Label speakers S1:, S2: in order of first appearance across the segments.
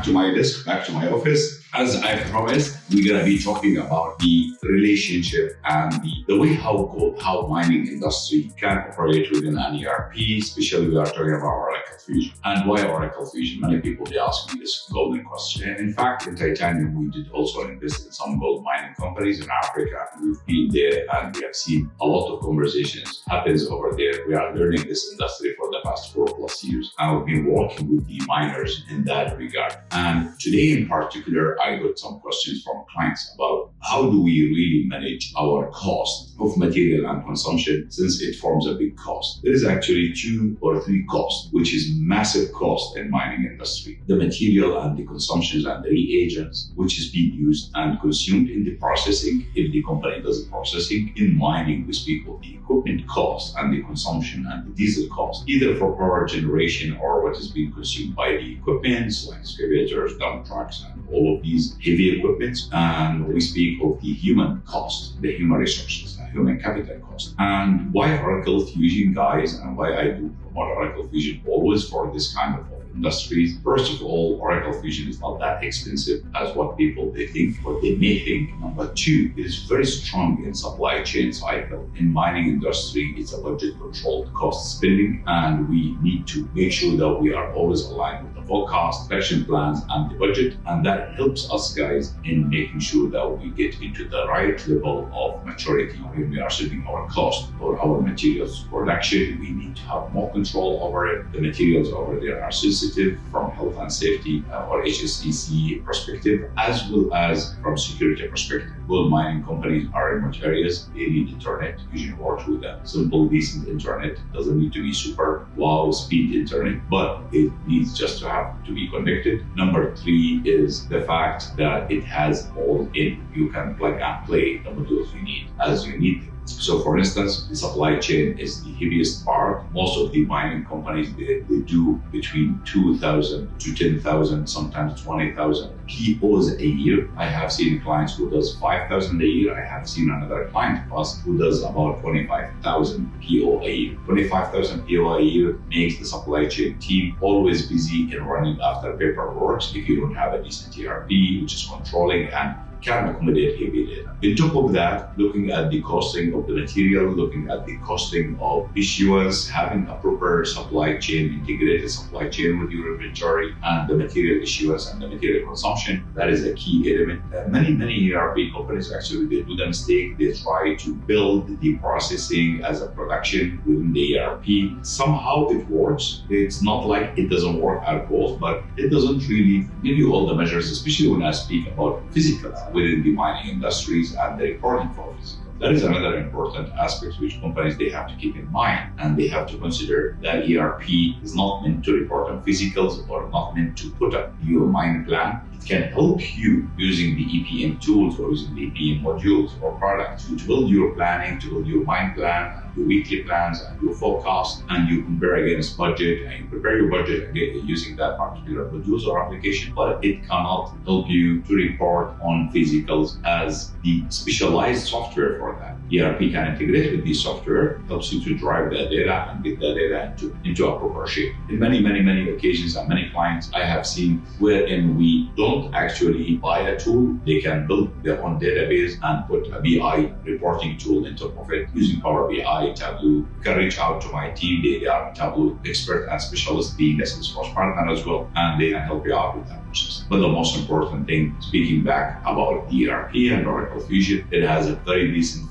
S1: to my desk, back to my office. As I promised, we're going to be talking about the relationship and the way how mining industry can operate within an ERP, especially we are talking about Oracle Fusion. And why Oracle Fusion? Many people, they ask me this golden question. In fact, in Titanium, we did also invest in some gold mining companies in Africa. We've been there and we have seen a lot of conversations happens over there. We are learning this industry for the past 4+ years. And we've been working with the miners in that regard. And today in particular, I got some questions from clients about how do we really manage our cost of material and consumption, since it forms a big cost. There is actually 2 or 3 costs, which is massive cost in mining industry. The material and the consumptions and the reagents, which is being used and consumed in the processing, if the company does the processing. In mining, we speak of the equipment cost and the consumption and the diesel cost, either for power generation or what is being consumed by the equipments like excavators, dump trucks, and all of these heavy equipment. And we speak of the human cost, the human resources, the human capital cost. And why Oracle Fusion, guys, and why I do promote Oracle Fusion always for this kind of industries. First of all, Oracle Fusion is not that expensive as what people they think, what they may think. Number 2, it is very strong in supply chain cycle. In mining industry, it's a budget controlled cost spending, and we need to make sure that we are always aligned with the forecast, action plans, and the budget. And that helps us, guys, in making sure that we get into the right level of maturity when we are setting our cost for our materials production. We need to have more control over it. The materials over there are sensitive from health and safety or HSEC perspective, as well as from security perspective. Gold mining companies are in remote areas. They need internet. Fusion works with a simple, decent internet. It doesn't need to be super wow speed internet, but it needs just to be connected. Number 3 is the fact that it has all in. You can plug and play the modules you need as you need them. So for instance, the supply chain is the heaviest part. Most of the mining companies, they do between 2,000 to 10,000, sometimes 20,000 POs a year. I have seen clients who does 5,000 a year. I have seen another client of us who does about 25,000 PO a year. 25,000 PO a year makes the supply chain team always busy in running after paperwork if you don't have a decent ERP, which is controlling and can accommodate heavy data. On top of that, looking at the costing of the material, looking at the costing of issuance, having a proper supply chain, integrated supply chain with your inventory and the material issuance and the material consumption, that is a key element. Many ERP companies actually, they do the mistake. They try to build the processing as a production within the ERP. Somehow it works. It's not like it doesn't work at all, but it doesn't really give you all the measures, especially when I speak about physical within the mining industries and the reporting for physical. That is another important aspect which companies they have to keep in mind, and they have to consider that ERP is not meant to report on physicals or not meant to put up your mine plan. It can help you using the EPM tools or using the EPM modules or products to build your planning, to build your mine plan, your weekly plans and your forecast, and you compare against budget and you prepare your budget using that particular modules or application. But it cannot help you to report on physicals as the specialized software for that. ERP can integrate with this software, helps you to drive that data and get that data into a proper shape. In many occasions and many clients I have seen wherein we don't actually buy a tool, they can build their own database and put a BI reporting tool into top of it using Power BI, Tableau. You can reach out to my team. They are Tableau expert and specialist, being a Salesforce partner as well, and they can help you out with that process. But the most important thing, speaking back about ERP and Oracle Fusion, it has a very decent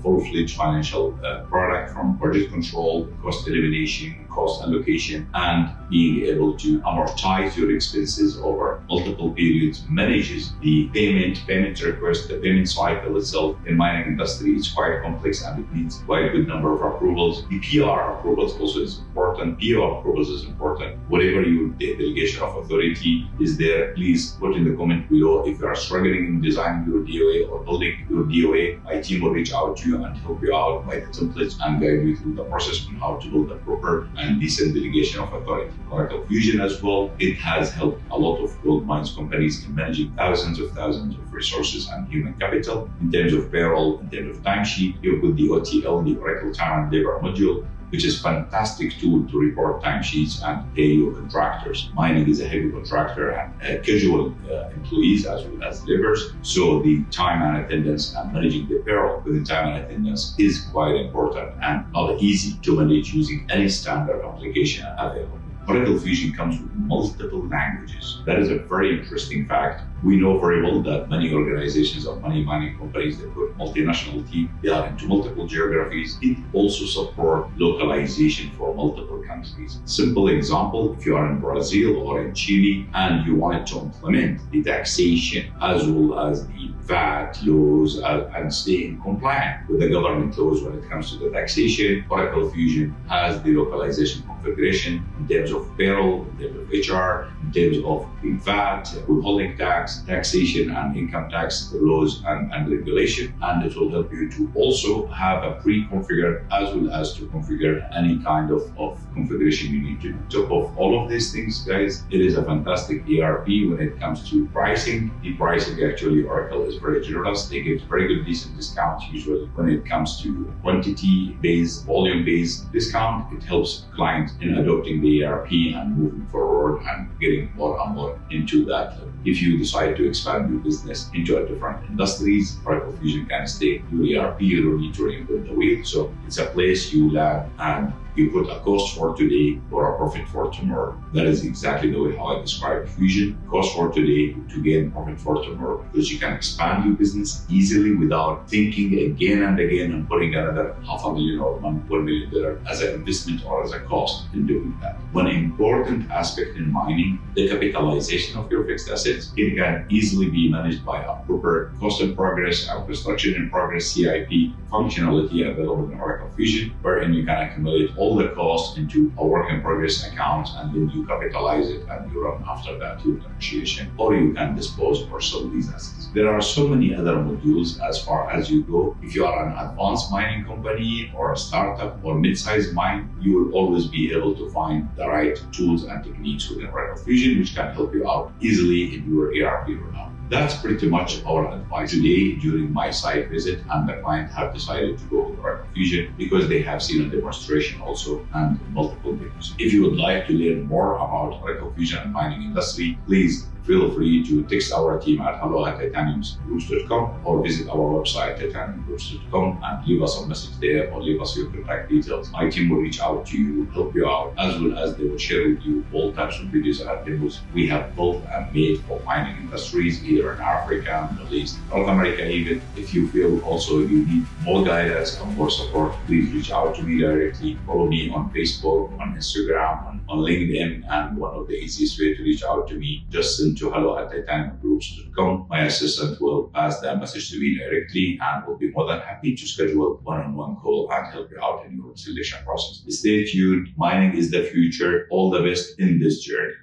S1: full-fledged financial product, from budget control, cost elimination, cost allocation, and being able to amortize your expenses over multiple periods, manages the payment request, the payment cycle itself. In mining industry, it's quite complex and it needs quite a good number of approvals. The PR approvals also is important. PO approvals is important. Whatever your delegation of authority is there, please put in the comment below. If you are struggling in designing your DOA or building your DOA, my team will reach out to you and help you out by the templates and guide you through the process on how to build a proper and decent delegation of authority. Oracle Fusion as well, it has helped a lot of gold mines companies in managing thousands of resources and human capital in terms of payroll, in terms of timesheet. You've got the OTL, the Oracle Time and Labor module, which is a fantastic tool to report timesheets and pay your contractors. Mining is a heavy contractor and casual employees as well as laborers. So the time and attendance and managing the payroll within time and attendance is quite important and not easy to manage using any standard application available. Oracle Fusion comes with multiple languages. That is a very interesting fact. We know very well that many organizations or many mining companies that put multinational team, they are into multiple geographies. It also supports localization for multiple countries. Simple example, if you are in Brazil or in Chile and you wanted to implement the taxation as well as the VAT laws and stay in compliance with the government laws when it comes to the taxation, Oracle Fusion has the localization configuration in terms of payroll, in terms of HR, in terms of the VAT, withholding tax, taxation and income tax laws and regulation. And it will help you to also have a pre-configured as well as to configure any kind of configuration you need to do. On top of all of these things, guys, it is a fantastic ERP when it comes to pricing. The pricing actually, Oracle is very generous. They give very good, decent discounts usually when it comes to quantity-based, volume-based discount. It helps clients in adopting the ERP and moving forward and getting more and more into that. If you decide to expand your business into a different industries, Oracle Fusion can stay your ERP. You don't need to reinvent the wheel. So it's a place you land and you put a cost for today or a profit for tomorrow. That is exactly the way how I describe Fusion. Cost for today to gain profit for tomorrow, because you can expand your business easily without thinking again and again and putting another $500,000 or $1 million as an investment or as a cost in doing that. One important aspect in mining, the capitalization of your fixed assets. It can easily be managed by a proper cost in progress or construction in progress CIP functionality available in Oracle Fusion, wherein you can accumulate all the costs into a work in progress account and then you capitalize it and you run after that your depreciation, or you can dispose or sell these assets. There are so many other modules as far as you go. If you are an advanced mining company or a startup or mid-sized mine, you will always be able to find the right tools and techniques within Oracle Fusion which can help you out easily in your ERP rollout. That's pretty much our advice today during my site visit, and the client have decided to go with Oracle Fusion because they have seen a demonstration also and multiple videos. If you would like to learn more about Oracle Fusion and mining industry, please feel free to text our team at hello@titaniumgroups.com or visit our website titaniumgroups.com and leave us a message there or leave us your contact details. My team will reach out to you, help you out, as well as they will share with you all types of videos and demos we have built and made for mining industries, either in Africa, Middle East, North America even. If you feel also you need more guidance and more support, please reach out to me directly. Follow me on Facebook, on Instagram, on LinkedIn, and one of the easiest way to reach out to me, just send to hello@titaniumgroups.com. My assistant will pass that message to me directly and will be more than happy to schedule a one-on-one call and help you out in your selection process. Stay tuned. Mining is the future. All the best in this journey.